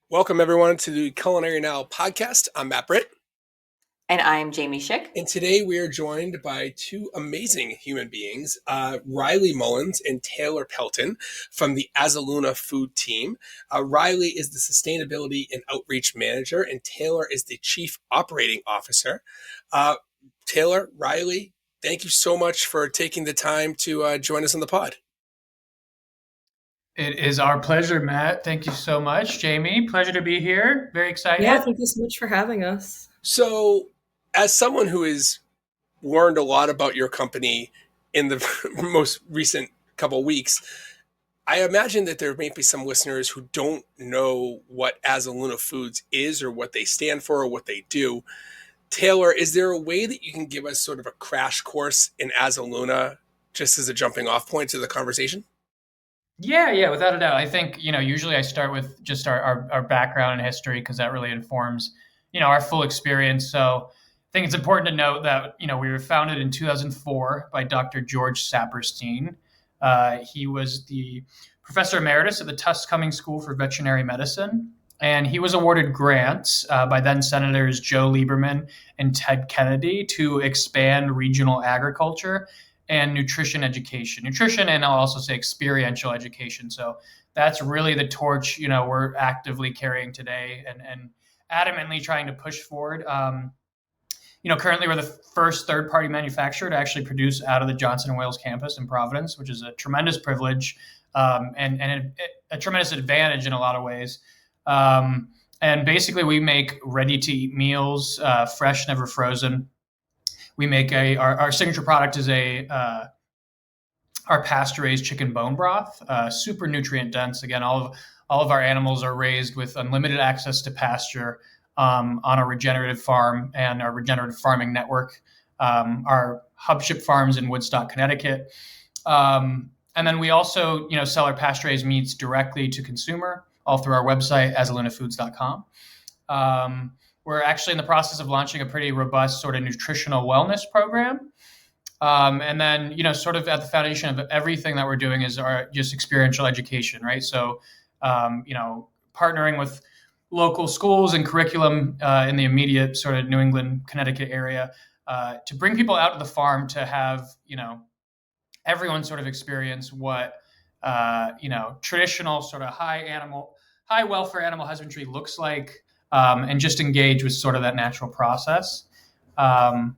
Welcome, everyone, to the Culinary Now podcast. I'm Matt Britt, And I'm Jamie Schick. and today we are joined by two amazing human beings, Ryleigh Mullins and Taylor Pelton from the Azuluna Food team. Ryleigh is the Sustainability and Outreach Manager, and Taylor is the Chief Operating Officer. Uh, Taylor, Ryleigh, thank you so much for taking the time to join us on the pod. It is our pleasure, Matt. Thank you so much. Jamie, pleasure to be here. Very Yeah, excited. thank you so much for having us. So, as someone who has learned a lot about your company in the most recent couple of weeks, I imagine that there may be some listeners who don't know what Azuluna Foods is or what they stand for or what they do. Taylor, is there a way that you can give us sort of a crash course in Azuluna just as a jumping off point to the conversation? Yeah, without a doubt. I think, usually I start with just our background and history because that really informs, our full experience. So I think it's important to note that, we were founded in 2004 by Dr. George Saperstein. He was the professor emeritus at the Tufts Cummings School for Veterinary Medicine. And he was awarded grants by then Senators Joe Lieberman and Ted Kennedy to expand regional agriculture and nutrition education. Nutrition, and I'll also say experiential education. So that's really the torch, we're actively carrying today and adamantly trying to push forward. Currently we're the first third-party manufacturer to actually produce out of the Johnson & Wales campus in Providence, which is a tremendous privilege and a tremendous advantage in a lot of ways. And basically we make ready-to-eat meals, fresh, never frozen. We make our signature product is our pasture-raised chicken bone broth, super nutrient dense. Again, all of our animals are raised with unlimited access to pasture on a regenerative farm and our regenerative farming network. Our hub ship farms in Woodstock, Connecticut. And then we also, sell our pasture-raised meats directly to consumer all through our website, azulunafoods.com. We're actually in the process of launching a pretty robust sort of nutritional wellness program. And then, sort of at the foundation of everything that we're doing is our just experiential education, right? So, partnering with local schools and curriculum in the immediate sort of New England, Connecticut area to bring people out to the farm to have, everyone sort of experience what, traditional sort of high welfare animal husbandry looks like. And just engage with sort of that natural process. Ryleigh.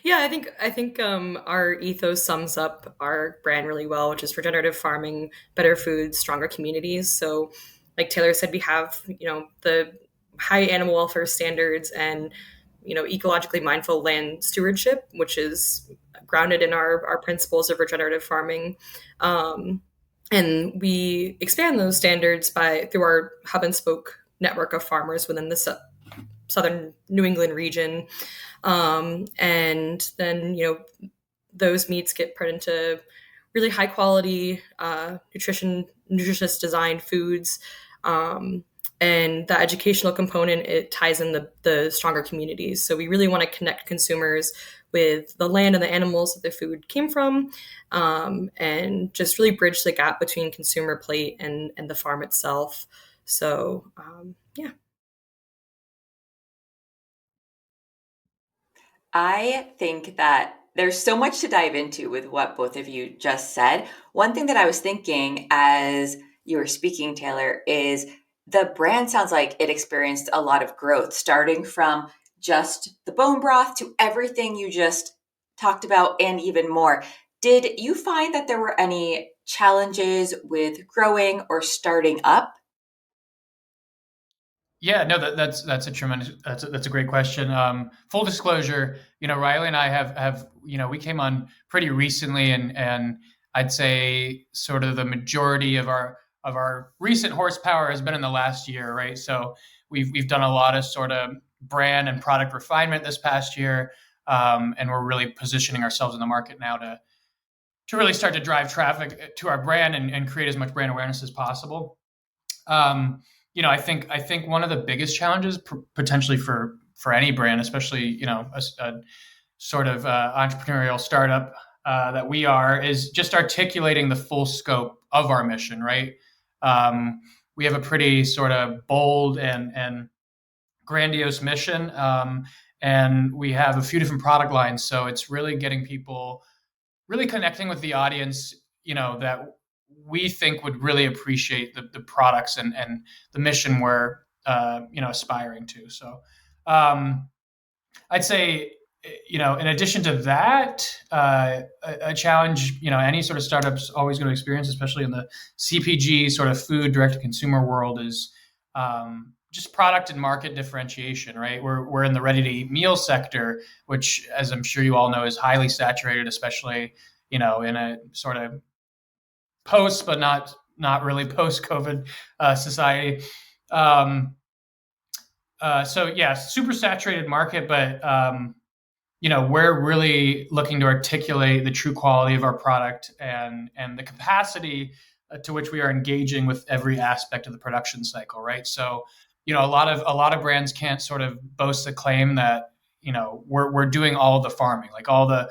Yeah, I think our ethos sums up our brand really well, which is regenerative farming, better foods, stronger communities. So, like Taylor said, we have the high animal welfare standards and ecologically mindful land stewardship, which is grounded in our principles of regenerative farming. And we expand those standards through our hub and spoke network of farmers within the southern New England region. And then, those meats get put into really high quality, nutritious designed foods. And the educational component, it ties in the stronger communities. So we really want to connect consumers with the land and the animals that the food came from, and just really bridge the gap between consumer plate and the farm itself. So, yeah. I think that there's so much to dive into with what both of you just said. One thing that I was thinking as you were speaking, Taylor, is the brand sounds like it experienced a lot of growth, starting from just the bone broth to everything you just talked about and even more. Did you find that there were any challenges with growing or starting up? Yeah, no, that's a great question. Full disclosure, Ryleigh and I have we came on pretty recently, and I'd say sort of the majority of our recent horsepower has been in the last year, right? So we've done a lot of sort of brand and product refinement this past year, and we're really positioning ourselves in the market now to really start to drive traffic to our brand and create as much brand awareness as possible. I think one of the biggest challenges potentially for any brand, especially a sort of entrepreneurial startup, that we are is just articulating the full scope of our mission, right? We have a pretty sort of bold and grandiose mission, and we have a few different product lines. So it's really getting people really connecting with the audience, that we think would really appreciate the products and the mission we're aspiring to. So I'd say, in addition to that, a challenge, any sort of startup's always going to experience, especially in the CPG sort of food direct to consumer world, is just product and market differentiation, right? We're in the ready to eat meal sector, which, as I'm sure you all know, is highly saturated, especially, in a sort of post, but not really post COVID society. So yeah, super saturated market, but we're really looking to articulate the true quality of our product and the capacity to which we are engaging with every aspect of the production cycle, right? So, a lot of brands can't sort of boast the claim that we're doing all the farming, like all the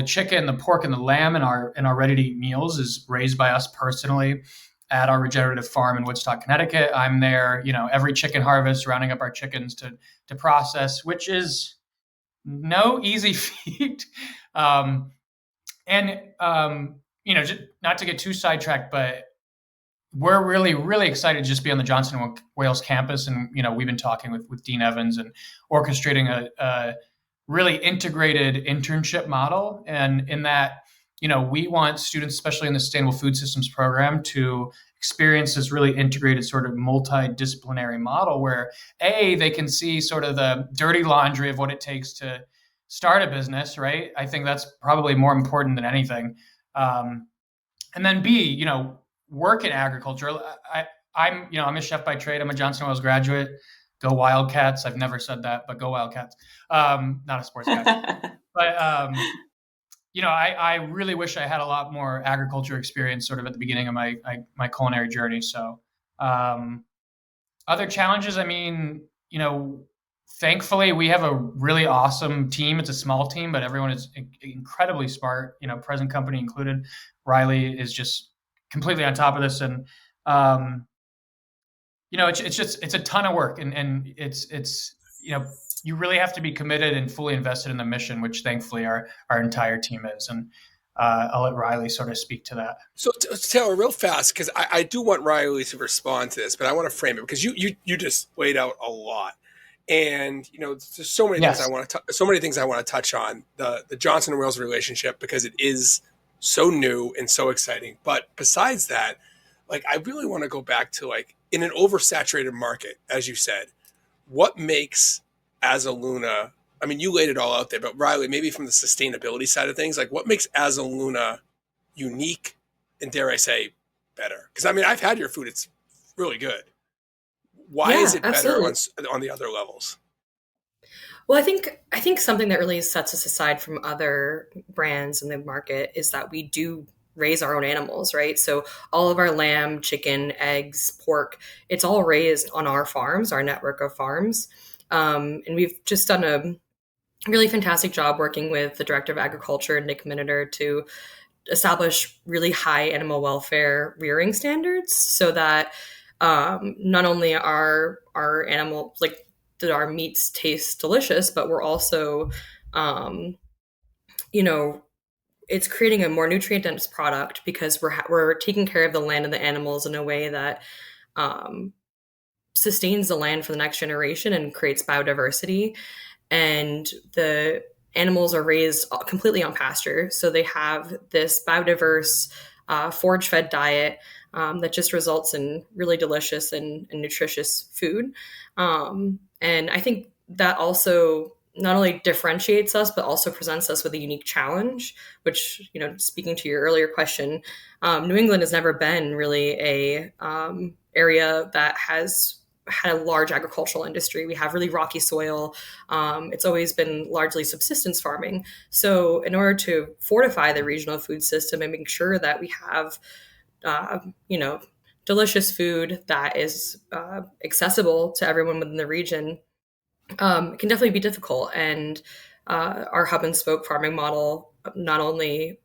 chicken, the pork, and the lamb in our ready to eat meals is raised by us personally at our regenerative farm in Woodstock, Connecticut. I'm there, every chicken harvest, rounding up our chickens to process, which is no easy feat. Just not to get too sidetracked, but we're really, really excited to just be on the Johnson and Wales campus. And, we've been talking with Dean Evans and orchestrating a really integrated internship model. And in that, we want students, especially in the Sustainable Food Systems program, to experience this really integrated sort of multidisciplinary model where they can see sort of the dirty laundry of what it takes to start a business, right? I think that's probably more important than anything. And then B, work in agriculture. I'm a chef by trade. I'm a Johnson Wales graduate. Go Wildcats. I've never said that, but go Wildcats. Not a sports guy. But, I really wish I had a lot more agriculture experience sort of at the beginning of my culinary journey. So other challenges, thankfully, we have a really awesome team. It's a small team, but everyone is incredibly smart, present company included. Ryleigh is just completely on top of this. And, it's a ton of work, and it's you really have to be committed and fully invested in the mission, which thankfully our entire team is. And I'll let Ryleigh sort of speak to that. So Taylor, real fast, because I do want Ryleigh to respond to this, but I want to frame it because you just laid out a lot. And there's so many things I want to touch on the Johnson and Wales relationship, because it is so new and so exciting. But besides that, I really want to go back to in an oversaturated market, as you said, what makes Azuluna? I mean, you laid it all out there, but Ryleigh, maybe from the sustainability side of things, what makes Azuluna unique and, dare I say, better? Because I've had your food; it's really good. Why is it better on the other levels? Well, I think something that really sets us aside from other brands in the market is that we do raise our own animals, right? So all of our lamb, chicken, eggs, pork, it's all raised on our farms, our network of farms. And we've just done a really fantastic job working with the Director of Agriculture, Nick Miniter, to establish really high animal welfare rearing standards so that not only are our animal, that our meats taste delicious, but we're also, it's creating a more nutrient dense product because we're taking care of the land and the animals in a way that sustains the land for the next generation and creates biodiversity. And the animals are raised completely on pasture, so they have this biodiverse forage-fed diet that just results in really delicious and nutritious food. And I think that also not only differentiates us, but also presents us with a unique challenge, which, speaking to your earlier question, New England has never been really a area that has had a large agricultural industry. We have really rocky soil. It's always been largely subsistence farming. So in order to fortify the regional food system and make sure that we have, delicious food that is accessible to everyone within the region, it can definitely be difficult. And our hub and spoke farming model not only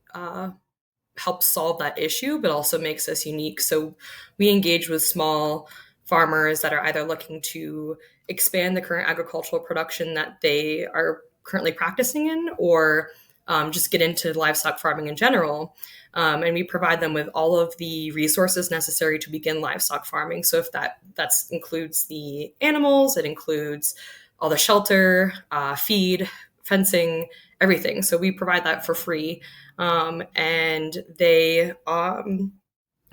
helps solve that issue, but also makes us unique. So we engage with small farmers that are either looking to expand the current agricultural production that they are currently practicing in, or just get into livestock farming in general. And we provide them with all of the resources necessary to begin livestock farming. So if that includes the animals, it includes all the shelter, feed, fencing, everything. So we provide that for free. And they,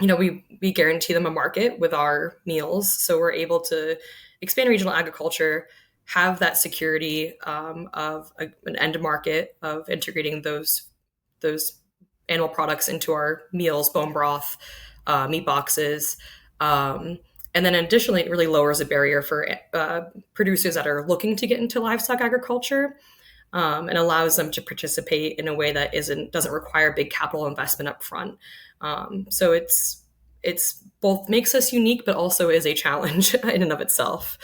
we guarantee them a market with our meals. So we're able to expand regional agriculture, have that security of an end market, of integrating those animal products into our meals, bone broth, meat boxes. And then additionally, it really lowers the barrier for producers that are looking to get into livestock agriculture, and allows them to participate in a way that doesn't require big capital investment up front. So it's both makes us unique, but also is a challenge in and of itself.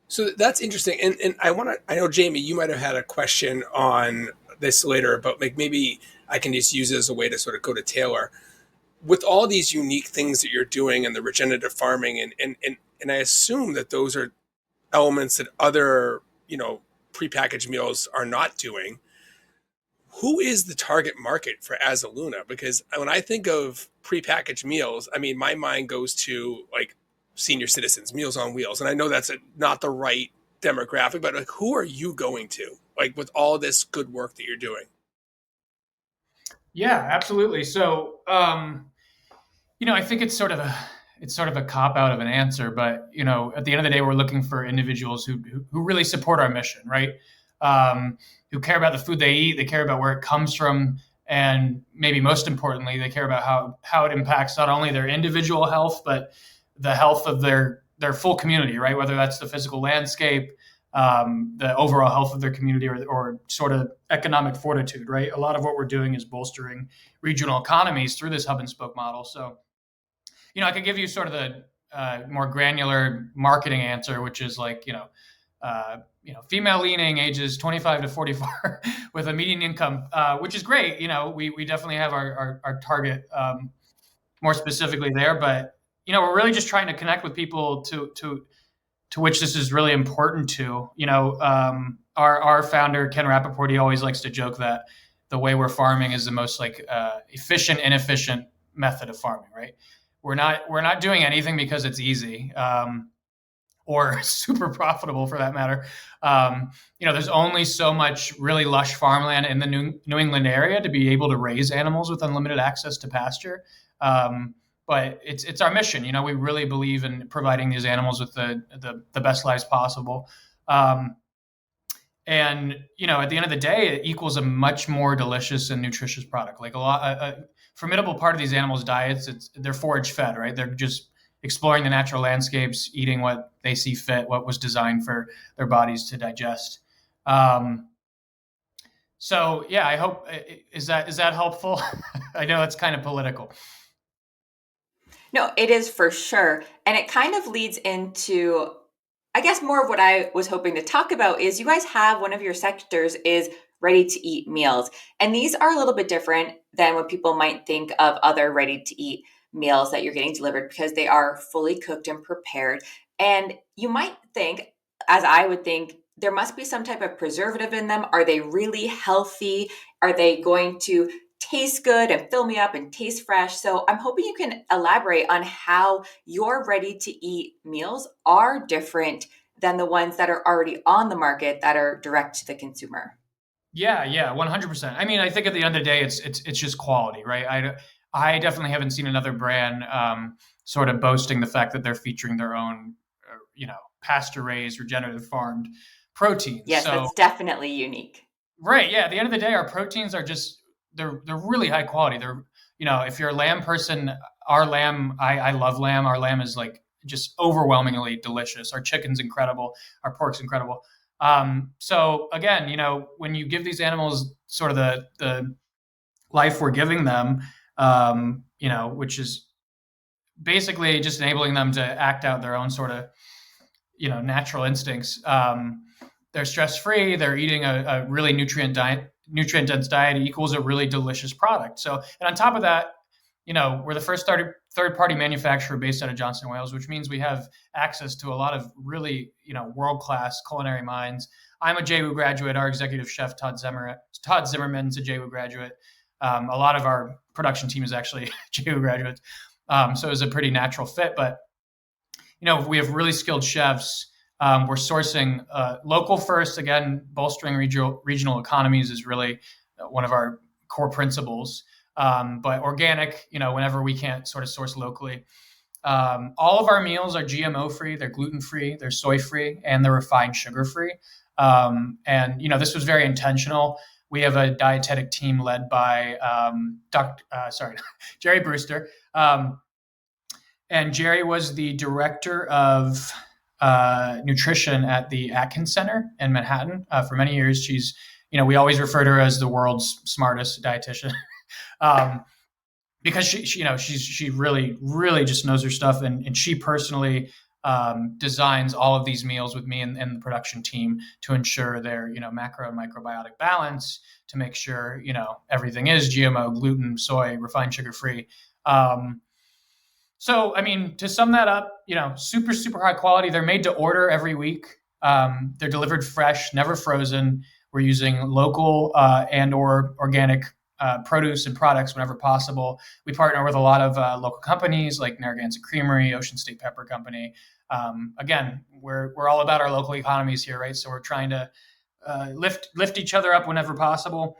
So that's interesting. And I know, Jaime, you might have had a question on this later, but like maybe I can just use it as a way to sort of go to Taylor. With all these unique things that you're doing and the regenerative farming, and I assume that those are elements that other, prepackaged meals are not doing. Who is the target market for Azuluna? Because when I think of prepackaged meals, I mean, my mind goes to like senior citizens, Meals on Wheels. And I know that's not the right demographic, but like, who are you going to, like, with all this good work that you're doing? Yeah, absolutely. So, I think it's sort of a cop out of an answer, but at the end of the day, we're looking for individuals who really support our mission, right? Who care about the food they eat, they care about where it comes from, and maybe most importantly, they care about how it impacts not only their individual health, but the health of their full community, right? Whether that's the physical landscape, the overall health of their community, or sort of economic fortitude, right? A lot of what we're doing is bolstering regional economies through this hub and spoke model. So, I could give you sort of the more granular marketing answer, which is like, female leaning, ages 25 to 44 with a median income, which is great. We definitely have our target more specifically there, but we're really just trying to connect with people to which this is really important to. Our founder, Ken Rappaport, he always likes to joke that the way we're farming is the most efficient, inefficient method of farming, right? We're not doing anything because it's easy, or super profitable for that matter. There's only so much really lush farmland in the New England area to be able to raise animals with unlimited access to pasture. But it's our mission. We really believe in providing these animals with the best lives possible. And at the end of the day, it equals a much more delicious and nutritious product. Like a formidable part of these animals' diets, they're forage fed, right? They're just exploring the natural landscapes, eating what they see fit, what was designed for their bodies to digest. So yeah, I hope is that helpful? I know it's kind of political. No, it is for sure. And it kind of leads into, I guess, more of what I was hoping to talk about is you guys have one of your sectors is ready to eat meals. And these are a little bit different than what people might think of other ready to eat meals that you're getting delivered, because they are fully cooked and prepared. And you might think, as I would think, there must be some type of preservative in them. Are they really healthy? Are they going to taste good and fill me up and taste fresh? So I'm hoping you can elaborate on how your ready to eat meals are different than the ones that are already on the market that are direct to the consumer. Yeah, 100%. I mean, I think at the end of the day, it's just quality, right? I definitely haven't seen another brand sort of boasting the fact that they're featuring their own, pasture raised, regenerative farmed proteins. Yes, so, that's definitely unique. Right. Yeah. At the end of the day, our proteins are just they're really high quality. They're if you're a lamb person, our lamb, I love lamb. Our lamb is like just overwhelmingly delicious. Our chicken's incredible. Our pork's incredible. So again, when you give these animals sort of the life we're giving them, which is basically just enabling them to act out their own sort of, natural instincts. They're stress-free. They're eating a really nutrient nutrient dense diet equals a really delicious product. So, and on top of that, we're the first third party manufacturer based out of Johnson, Wales, which means we have access to a lot of really, world class culinary minds. I'm a JWU graduate. Our executive chef, Todd Zimmerman's a JWU graduate. A lot of our production team is actually JWU graduates. So it was a pretty natural fit. But, we have really skilled chefs. We're sourcing local first. Again, bolstering regional economies is really one of our core principles. But organic, whenever we can't sort of source locally. All of our meals are GMO free, they're gluten free, they're soy free, and they're refined sugar free. And this was very intentional. We have a dietetic team led by Jerry Brewster. And Jerry was the director of nutrition at the Atkins Center in Manhattan for many years. She's, we always refer to her as the world's smartest dietitian. Because she really, really just knows her stuff. And she personally designs all of these meals with me and the production team to ensure their, macro and microbiotic balance, to make sure, everything is GMO, gluten, soy, refined sugar free. So, I mean, to sum that up, super, super high quality. They're made to order every week. They're delivered fresh, never frozen. We're using local and or organic produce and products whenever possible. We partner with a lot of local companies like Narragansett Creamery, Ocean State Pepper Company. Again, we're all about our local economies here, right? So we're trying to lift each other up whenever possible.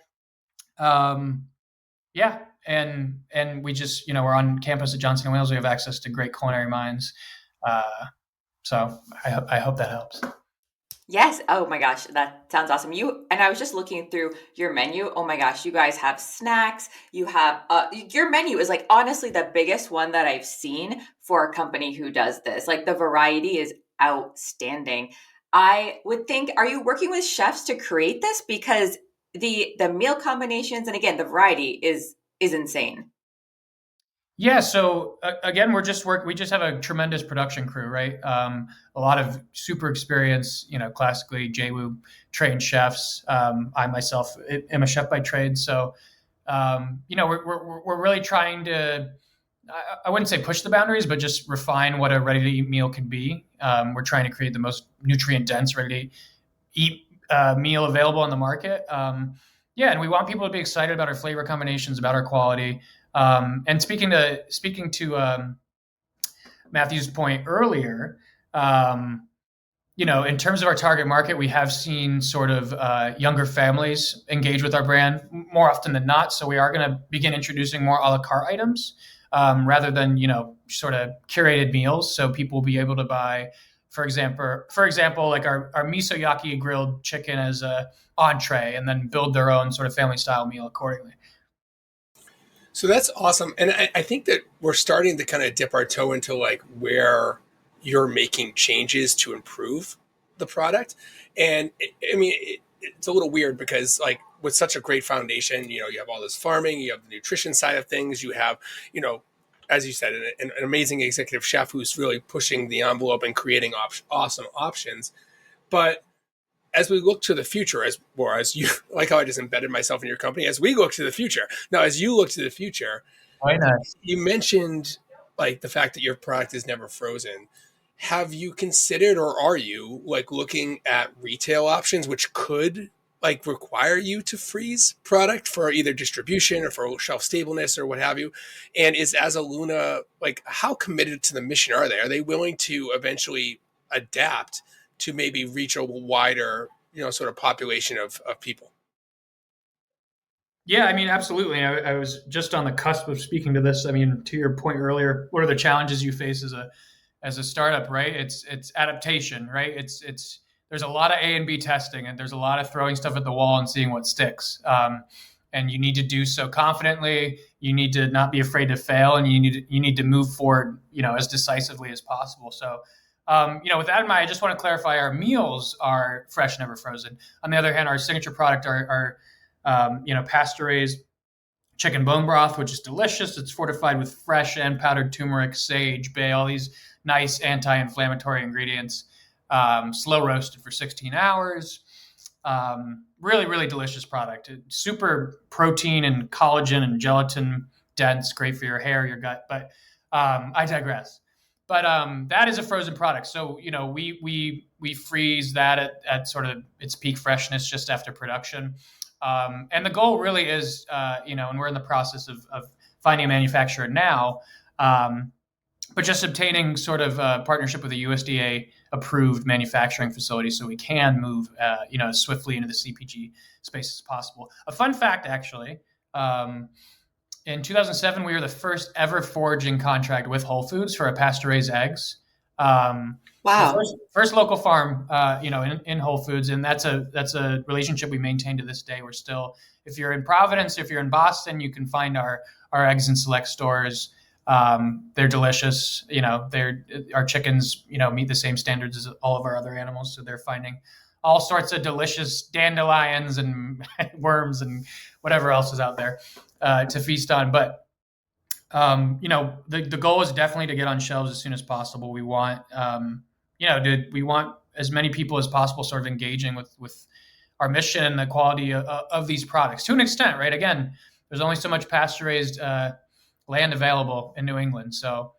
And we just, we're on campus at Johnson & Wales. We have access to great culinary minds. So I hope that helps. Yes. Oh my gosh, that sounds awesome. And I was just looking through your menu. Oh my gosh, you guys have snacks. You have your menu is like honestly the biggest one that I've seen for a company who does this. Like the variety is outstanding. I would think, are you working with chefs to create this? Because the meal combinations and again the variety is insane. Yeah. So again, we just have a tremendous production crew, right? A lot of super experienced, classically JWU trained chefs. I myself am a chef by trade. So, we're really trying to, I wouldn't say push the boundaries, but just refine what a ready to eat meal can be. We're trying to create the most nutrient dense ready to eat meal available on the market. And we want people to be excited about our flavor combinations, about our quality. And speaking to Matthew's point earlier, in terms of our target market, we have seen sort of younger families engage with our brand more often than not. So we are going to begin introducing more a la carte items rather than sort of curated meals. So people will be able to buy, for example, like our miso yaki grilled chicken as a entree, and then build their own sort of family style meal accordingly. So that's awesome. And I think that we're starting to kind of dip our toe into like where you're making changes to improve the product. And it's a little weird because like with such a great foundation, you have all this farming, you have the nutrition side of things, you have, as you said, an amazing executive chef who's really pushing the envelope and creating awesome options. But as we look to the future, as you like how I just embedded myself in your company, as we look to the future. Now, as you look to the future, you mentioned like the fact that your product is never frozen. Have you considered, or are you like looking at retail options, which could like require you to freeze product for either distribution or for shelf stableness or what have you? And is Azuluna, like, how committed to the mission are they? Are they willing to eventually adapt to maybe reach a wider, sort of population of people? Yeah, absolutely. I was just on the cusp of speaking to this. To your point earlier, what are the challenges you face as a startup, right? It's adaptation, right? It's there's a lot of A and B testing, and there's a lot of throwing stuff at the wall and seeing what sticks. And you need to do so confidently. You need to not be afraid to fail, and you need to move forward, as decisively as possible. So, with that in mind, I just want to clarify: our meals are fresh, never frozen. On the other hand, our signature product are pasture-raised chicken bone broth, which is delicious. It's fortified with fresh and powdered turmeric, sage, bay, all these nice anti-inflammatory ingredients. Slow roasted for 16 hours. Really, really delicious product. It's super protein and collagen and gelatin dense, great for your hair, your gut. But I digress. But that is a frozen product. So, we freeze that at sort of its peak freshness just after production. And the goal really is, and we're in the process of finding a manufacturer now, but just obtaining sort of a partnership with a USDA approved manufacturing facility so we can move, as swiftly into the CPG space as possible. A fun fact, actually, in 2007, we were the first ever foraging contract with Whole Foods for a pasture-raised eggs. The Wow. first local farm, in Whole Foods, and that's a relationship we maintain to this day. We're still, if you're in Providence, if you're in Boston, you can find our eggs in select stores. They're delicious. Our chickens, meet the same standards as all of our other animals. So they're finding all sorts of delicious dandelions and worms and whatever else is out there to feast on. But the goal is definitely to get on shelves as soon as possible. We want, we want as many people as possible sort of engaging with our mission and the quality of these products to an extent, right? Again, there's only so much pasture-raised land available in New England. So,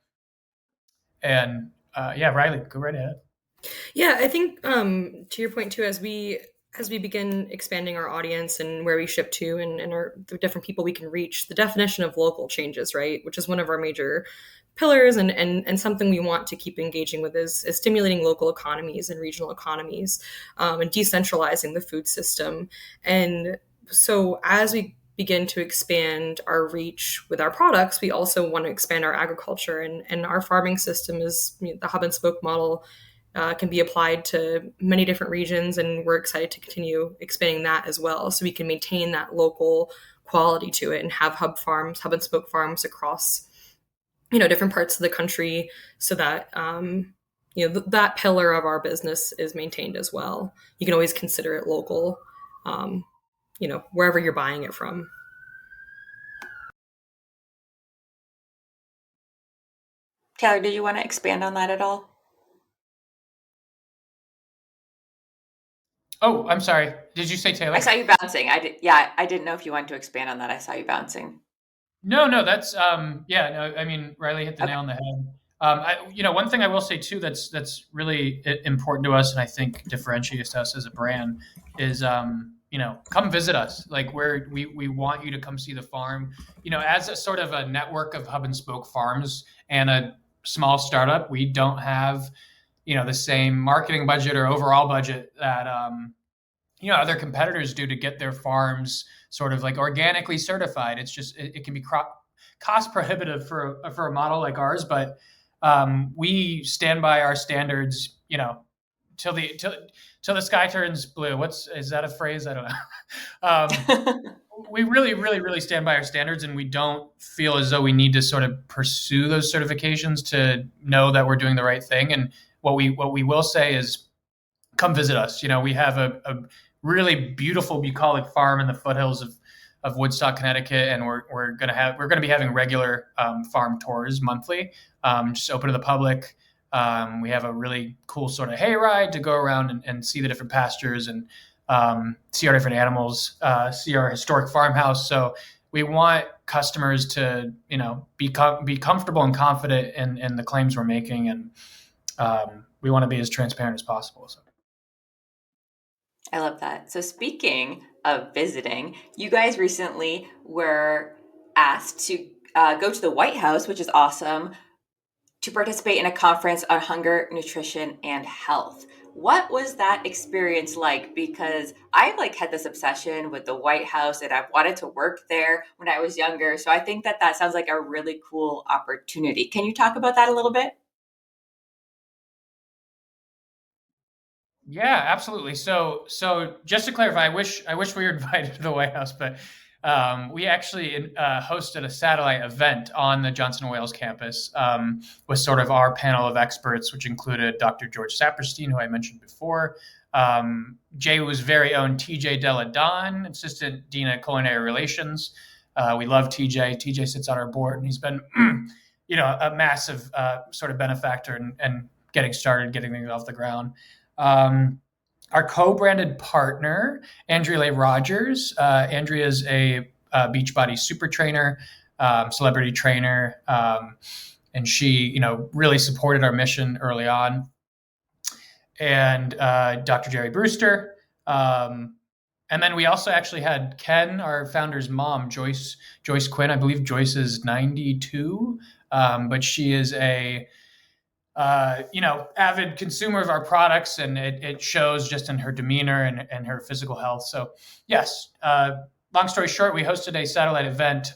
and Ryleigh, go right ahead. Yeah, I think to your point too, as we begin expanding our audience and where we ship to and the different people we can reach, the definition of local changes, right? Which is one of our major pillars and something we want to keep engaging with is stimulating local economies and regional economies, and decentralizing the food system. And so as we begin to expand our reach with our products, we also want to expand our agriculture, and our farming system is the hub and spoke model. Can be applied to many different regions, and we're excited to continue expanding that as well, so we can maintain that local quality to it and have hub and spoke farms across, different parts of the country, so that that pillar of our business is maintained as well. You can always consider it local, wherever you're buying it from. Taylor, did you want to expand on that at all? Oh, I'm sorry. Did you say Taylor? I saw you bouncing. I did. Yeah, I didn't know if you wanted to expand on that. I saw you bouncing. No, that's I mean, Ryleigh hit the nail on the head. One thing I will say too that's really important to us, and I think differentiates us as a brand, is come visit us. Like we want you to come see the farm. As a sort of a network of hub and spoke farms and a small startup, we don't have the same marketing budget or overall budget that other competitors do to get their farms sort of like organically certified. It's just it can be cost prohibitive for a model like ours, but we stand by our standards, till the sky turns blue. Is that a phrase? I don't know. We really, really, really stand by our standards, and we don't feel as though we need to sort of pursue those certifications to know that we're doing the right thing. And what we will say is, come visit us. We have a really beautiful bucolic farm in the foothills of Woodstock, Connecticut, and we're gonna be having regular farm tours monthly, just open to the public. We have a really cool sort of hayride to go around and see the different pastures and see our different animals, see our historic farmhouse. So we want customers to be comfortable and confident in the claims we're making, and we want to be as transparent as possible. So. I love that. So speaking of visiting, you guys recently were asked to go to the White House, which is awesome, to participate in a conference on hunger, nutrition, and health. What was that experience like? Because I had this obsession with the White House, and I wanted to work there when I was younger. So I think that sounds like a really cool opportunity. Can you talk about that a little bit? Yeah, absolutely. So just to clarify, I wish we were invited to the White House, but we actually hosted a satellite event on the Johnson & Wales campus with sort of our panel of experts, which included Dr. George Saperstein, who I mentioned before, JWU's very own TJ Deladon, Assistant Dean of Culinary Relations. We love TJ. TJ sits on our board, and he's been, a massive sort of benefactor and getting started, getting things off the ground. Our co-branded partner, Andrea Rogers. Andrea is a Beachbody super trainer, celebrity trainer, and she, really supported our mission early on. And Dr. Jerry Brewster. And then we also actually had Ken, our founder's mom, Joyce Quinn. I believe Joyce is 92, but she is a avid consumer of our products, and it shows just in her demeanor and her physical health. So, yes, long story short, we hosted a satellite event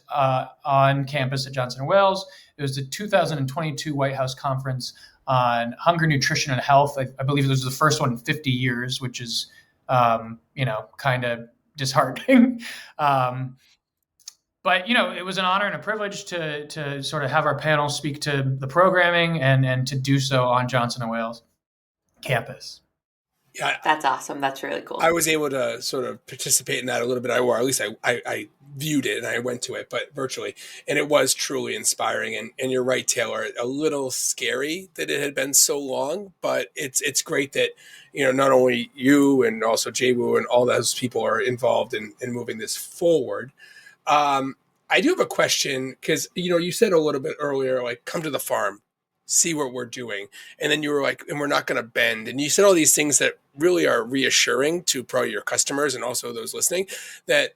on campus at Johnson & Wales. It was the 2022 White House Conference on Hunger, Nutrition, and Health. I believe it was the first one in 50 years, which is, kind of disheartening. But it was an honor and a privilege to sort of have our panel speak to the programming and to do so on Johnson & Wales campus. Yeah, that's awesome. That's really cool. I was able to sort of participate in that a little bit, or at least I viewed it and I went to it, but virtually, and it was truly inspiring. And you're right, Taylor, a little scary that it had been so long, but it's great that not only you and also Jawu and all those people are involved in moving this forward. I do have a question because you said a little bit earlier, like, come to the farm, see what we're doing, and then you were like, and we're not going to bend, and you said all these things that really are reassuring to probably your customers and also those listening, that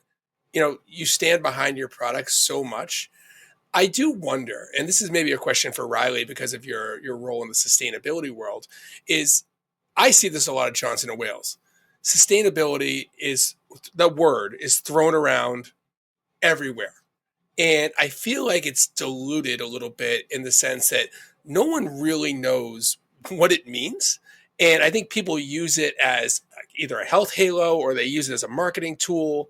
you stand behind your products so much. I do wonder, and this is maybe a question for Ryleigh because of your role in the sustainability world, is I see this a lot at Johnson & Wales. Sustainability the word is thrown around everywhere. And I feel like it's diluted a little bit in the sense that no one really knows what it means. And I think people use it as either a health halo or they use it as a marketing tool.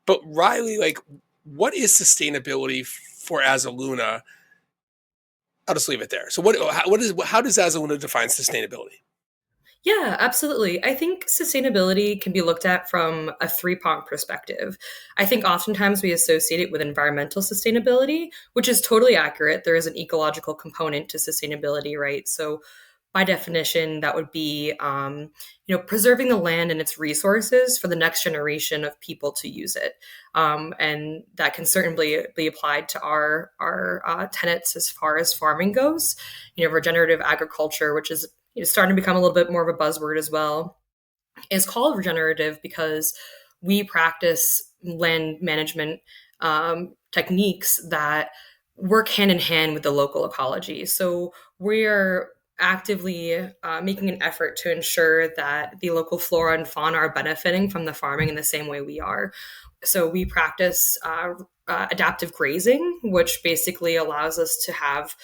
But Ryleigh, like, what is sustainability for Azuluna? I'll just leave it there. So how does Azuluna define sustainability? Yeah, absolutely. I think sustainability can be looked at from a three-pronged perspective. I think oftentimes we associate it with environmental sustainability, which is totally accurate. There is an ecological component to sustainability, right? So by definition, that would be, preserving the land and its resources for the next generation of people to use it. And that can certainly be applied to our tenets as far as farming goes. Regenerative agriculture, which is starting to become a little bit more of a buzzword as well, is called regenerative because we practice land management techniques that work hand in hand with the local ecology. So we are actively making an effort to ensure that the local flora and fauna are benefiting from the farming in the same way we are. So we practice adaptive grazing, which basically allows us to have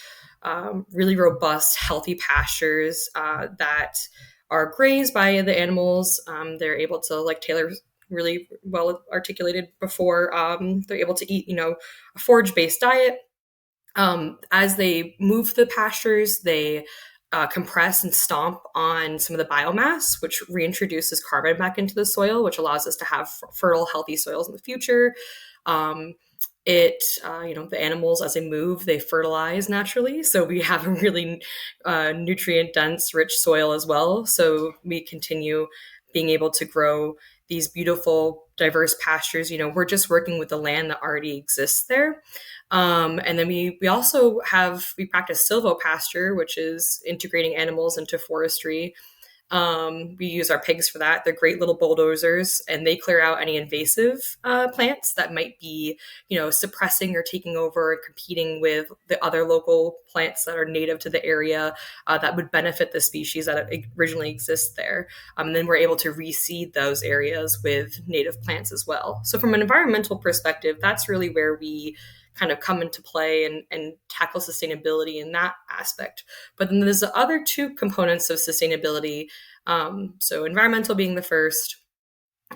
really robust, healthy pastures that are grazed by the animals. They're able to, like Taylor really well articulated before, they're able to eat, a forage-based diet. As they move the pastures, they compress and stomp on some of the biomass, which reintroduces carbon back into the soil, which allows us to have fertile, healthy soils in the future. The animals, as they move, they fertilize naturally. So we have a really nutrient dense, rich soil as well. So we continue being able to grow these beautiful, diverse pastures. We're just working with the land that already exists there. And then we also practice silvopasture, which is integrating animals into forestry. We use our pigs for that. They're great little bulldozers, and they clear out any invasive plants that might be, suppressing or taking over and competing with the other local plants that are native to the area that would benefit the species that originally exists there. And then we're able to reseed those areas with native plants as well. So from an environmental perspective, that's really where we kind of come into play and tackle sustainability in that aspect. But then there's the other two components of sustainability. So environmental being the first,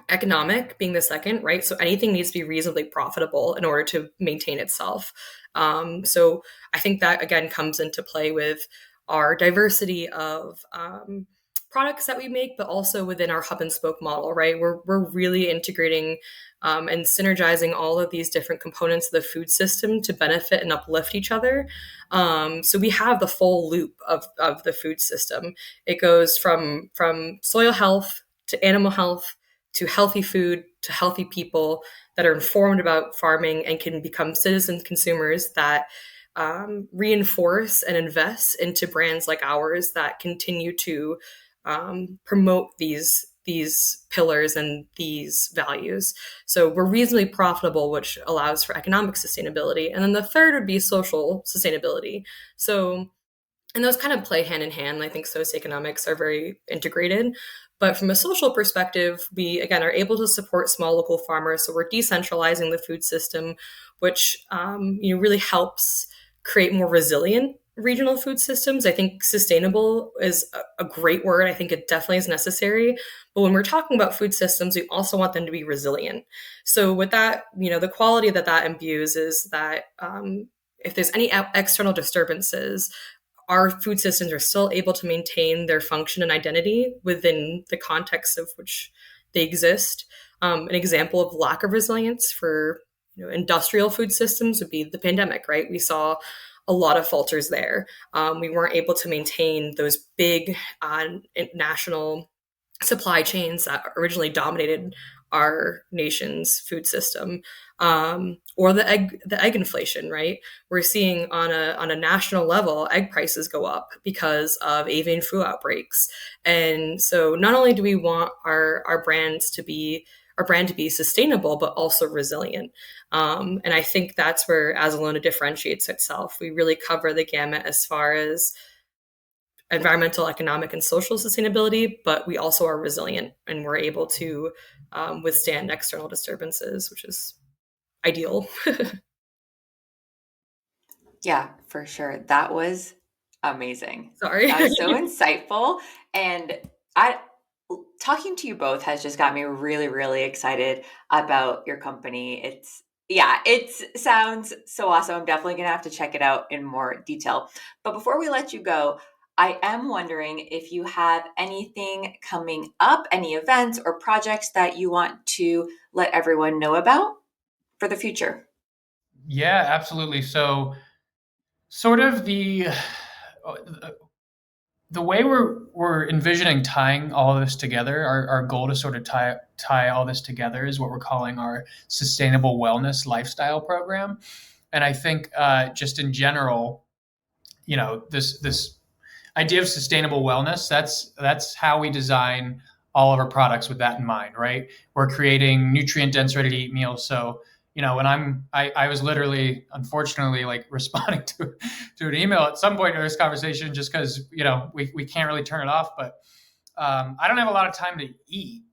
economic being the second, right? So anything needs to be reasonably profitable in order to maintain itself. So I think that, again, comes into play with our diversity of products that we make, but also within our hub and spoke model, right? We're really integrating and synergizing all of these different components of the food system to benefit and uplift each other. So we have the full loop of the food system. It goes from soil health to animal health, to healthy food, to healthy people that are informed about farming and can become citizen consumers that reinforce and invest into brands like ours that continue to promote these pillars and these values. So we're reasonably profitable, which allows for economic sustainability. And then the third would be social sustainability. So, and those kind of play hand in hand. I think socioeconomics are very integrated. But from a social perspective, we again are able to support small local farmers. So we're decentralizing the food system, which really helps create more resilient regional food systems. I think sustainable is a great word. I think it definitely is necessary. But when we're talking about food systems, we also want them to be resilient. So with that, the quality that imbues is that if there's any external disturbances, our food systems are still able to maintain their function and identity within the context of which they exist. An example of lack of resilience for industrial food systems would be the pandemic, right? We saw a lot of falters there. We weren't able to maintain those big national supply chains that originally dominated our nation's food system, or the egg inflation, right? We're seeing on a national level, egg prices go up because of avian flu outbreaks. And so not only do we want our brand to be sustainable, but also resilient. And I think that's where Azuluna differentiates itself. We really cover the gamut as far as environmental, economic, and social sustainability, but we also are resilient and we're able to withstand external disturbances, which is ideal. Yeah, for sure. That was amazing. Sorry. That was so insightful. And talking to you both has just got me really, really excited about your company. It sounds so awesome. I'm definitely going to have to check it out in more detail. But before we let you go, I am wondering if you have anything coming up, any events or projects that you want to let everyone know about for the future. Yeah, absolutely. So sort of the way we're envisioning tying all of this together, our goal to sort of tie all this together is what we're calling our sustainable wellness lifestyle program. And I think just in general, this idea of sustainable wellness, that's how we design all of our products with that in mind, right? We're creating nutrient dense, ready to eat meals. So, when I was literally, unfortunately, like responding to an email at some point in this conversation, just because, we can't really turn it off, but I don't have a lot of time to eat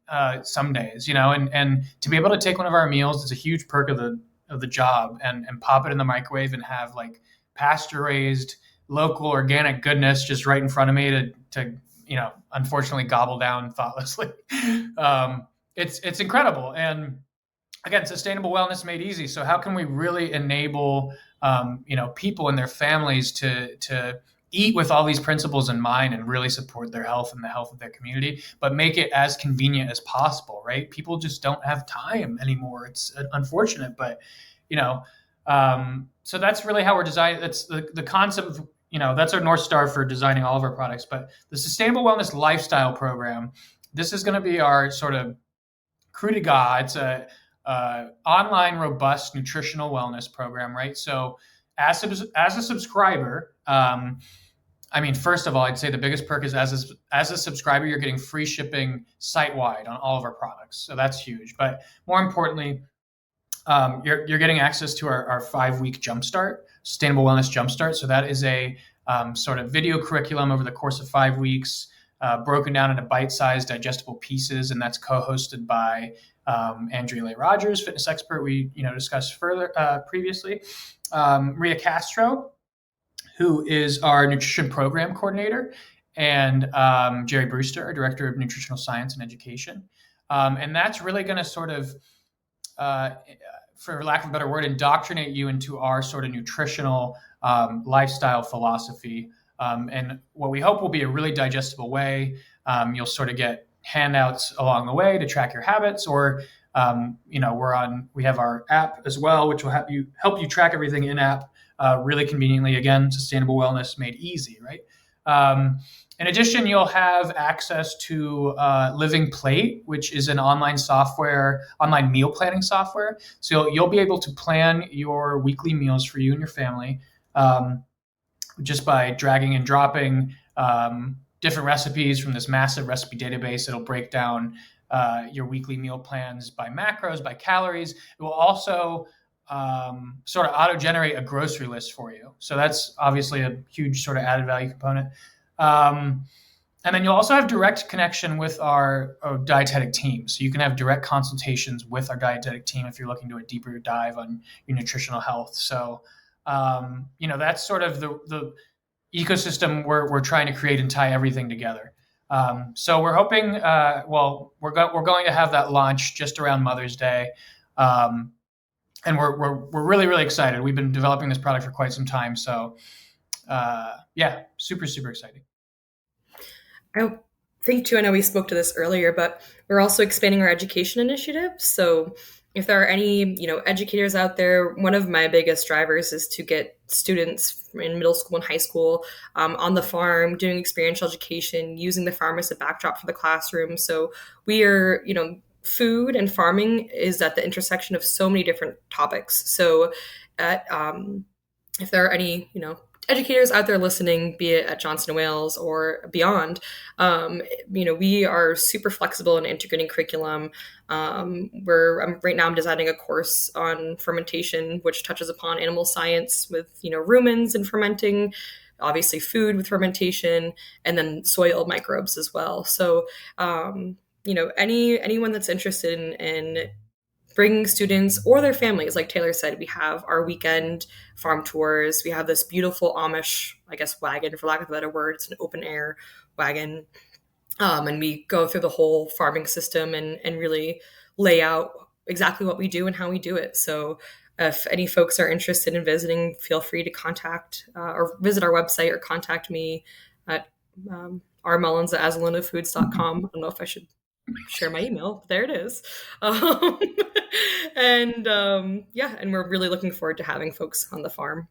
some days, and to be able to take one of our meals is a huge perk of the job, and pop it in the microwave and have like pasture raised local organic goodness just right in front of me to unfortunately gobble down thoughtlessly. It's incredible. And again, sustainable wellness made easy. So how can we really enable people and their families to eat with all these principles in mind and really support their health and the health of their community, but make it as convenient as possible, right? People just don't have time anymore. It's unfortunate, but so that's really how we're designing. That's the concept of, that's our North Star for designing all of our products. But the Sustainable Wellness Lifestyle Program, this is going to be our sort of coup de grace. It's a online, robust nutritional wellness program, right? So as a subscriber, first of all, I'd say the biggest perk is as a subscriber, you're getting free shipping site-wide on all of our products. So that's huge. But more importantly, you're getting access to our 5-week jumpstart, Sustainable Wellness Jumpstart. So that is a sort of video curriculum over the course of 5 weeks, broken down into bite-sized digestible pieces. And that's co-hosted by Andrea Rogers, fitness expert we discussed further previously, Maria Castro, who is our nutrition program coordinator, and Jerry Brewster, our director of nutritional science and education. And that's really going to sort of, for lack of a better word, indoctrinate you into our sort of nutritional lifestyle philosophy. And what we hope will be a really digestible way. You'll sort of get handouts along the way to track your habits, or we have our app as well, which will help you track everything in app really conveniently. Again, sustainable wellness made easy, right? In addition, you'll have access to Living Plate, which is an online meal planning software. So you'll be able to plan your weekly meals for you and your family just by dragging and dropping different recipes from this massive recipe database. It'll break down your weekly meal plans by macros, by calories. It will also sort of auto-generate a grocery list for you. So that's obviously a huge sort of added value component. And then you'll also have direct connection with our dietetic team. So you can have direct consultations with our dietetic team if you're looking to do a deeper dive on your nutritional health. So, that's sort of the ecosystem we're trying to create and tie everything together. So we're hoping, we're going to have that launch just around Mother's Day. And we're really, really excited. We've been developing this product for quite some time. So, super, super exciting. I think too, I know we spoke to this earlier, but we're also expanding our education initiatives. So if there are any, educators out there, one of my biggest drivers is to get students in middle school and high school on the farm, doing experiential education, using the farm as a backdrop for the classroom. So we are, food and farming is at the intersection of so many different topics. So if there are any, educators out there listening, be it at Johnson & Wales or beyond, we are super flexible in integrating curriculum. Right now I'm designing a course on fermentation, which touches upon animal science with, rumens and fermenting, obviously food with fermentation, and then soil microbes as well. So, anyone that's interested in bringing students or their families, like Taylor said, we have our weekend farm tours. We have this beautiful Amish, wagon, for lack of a better word. It's an open air wagon. And we go through the whole farming system and really lay out exactly what we do and how we do it. So if any folks are interested in visiting, feel free to contact or visit our website or contact me at rmullins@azulunafoods.com. I don't know if I should share my email. There it is. And we're really looking forward to having folks on the farm.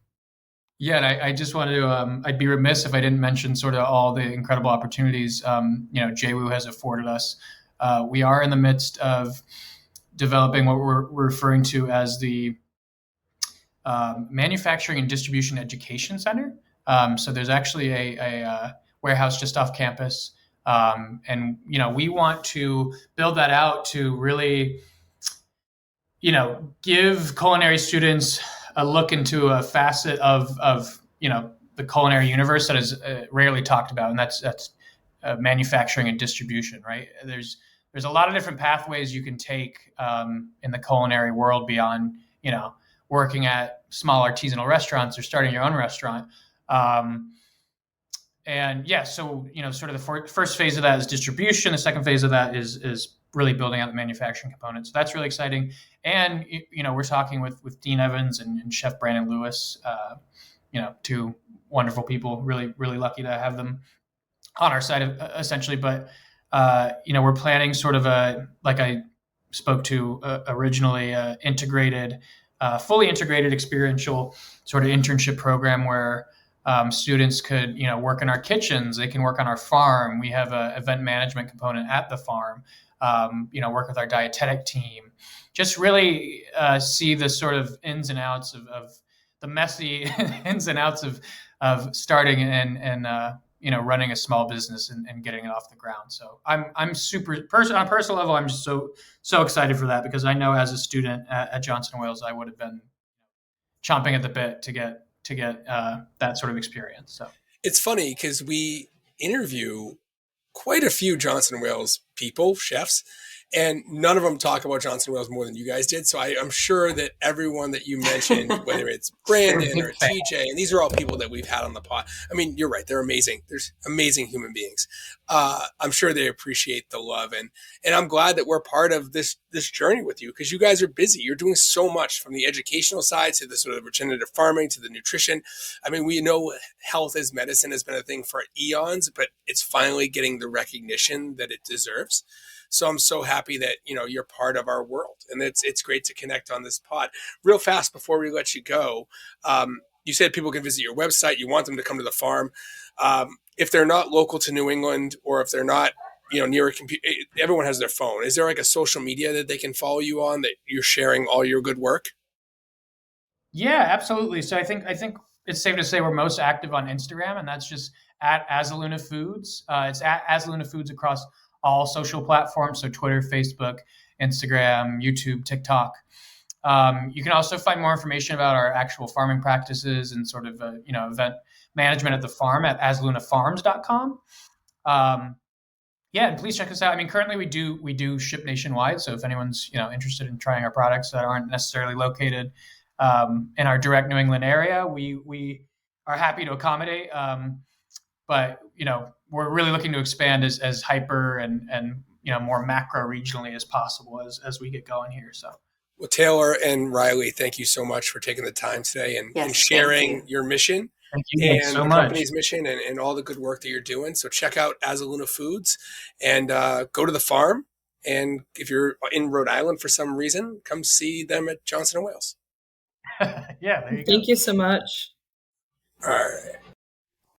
Yeah, and I just wanted to, I'd be remiss if I didn't mention sort of all the incredible opportunities, JWU has afforded us. We are in the midst of developing what we're referring to as the Manufacturing and Distribution Education Center. So there's actually a warehouse just off campus. And we want to build that out to really, give culinary students a look into a facet of the culinary universe that is rarely talked about, and that's manufacturing and distribution. Right? There's a lot of different pathways you can take in the culinary world beyond working at small artisanal restaurants or starting your own restaurant. So sort of the first phase of that is distribution. The second phase of that is really building out the manufacturing component. So that's really exciting. And we're talking with Dean Evans and Chef Brandon Lewis. Two wonderful people. Really, really lucky to have them on our side, essentially. But we're planning sort of like I spoke to originally, fully integrated experiential sort of internship program where students could, work in our kitchens. They can work on our farm. We have an event management component at the farm. Work with our dietetic team. Just really see the sort of ins and outs of the messy ins and outs of starting and running a small business and getting it off the ground. So I'm super on a personal level. I'm just so excited for that because I know as a student at Johnson & Wales, I would have been chomping at the bit to get that sort of experience. So it's funny because we interview quite a few Johnson & Wales people, chefs, and none of them talk about Johnson & Wales more than you guys did. So I'm sure that everyone that you mentioned, whether it's Brandon or TJ, and these are all people that we've had on the pod. I mean, you're right. They're amazing. There's amazing human beings. I'm sure they appreciate the love. And I'm glad that we're part of this journey with you because you guys are busy. You're doing so much from the educational side to the sort of regenerative farming to the nutrition. I mean, we know health as medicine has been a thing for eons, but it's finally getting the recognition that it deserves. So I'm so happy that, you're part of our world and it's great to connect on this pod. Real fast before we let you go, you said people can visit your website. You want them to come to the farm. If they're not local to New England, or if they're not, near a computer, everyone has their phone. Is there like a social media that they can follow you on that you're sharing all your good work? Yeah, absolutely. So I think it's safe to say we're most active on Instagram, and that's just at Azuluna Foods. It's at Azuluna Foods across all social platforms, so Twitter, Facebook, Instagram, YouTube, TikTok. You can also find more information about our actual farming practices and sort of event management at the farm at azulunafarms.com. Um, yeah, and please check us out. I mean, currently we do ship nationwide. So if anyone's interested in trying our products that aren't necessarily located in our direct New England area, we are happy to accommodate. But we're really looking to expand as hyper and more macro regionally as possible as we get going here. So. Well, Taylor and Ryleigh, thank you so much for taking the time today and Yes, sharing your mission Thank you guys and so the much. company's mission and all the good work that you're doing. So check out Azuluna Foods and go to the farm. And if you're in Rhode Island for some reason, come see them at Johnson & Wales. Yeah, there you go. Thank you so much. All right.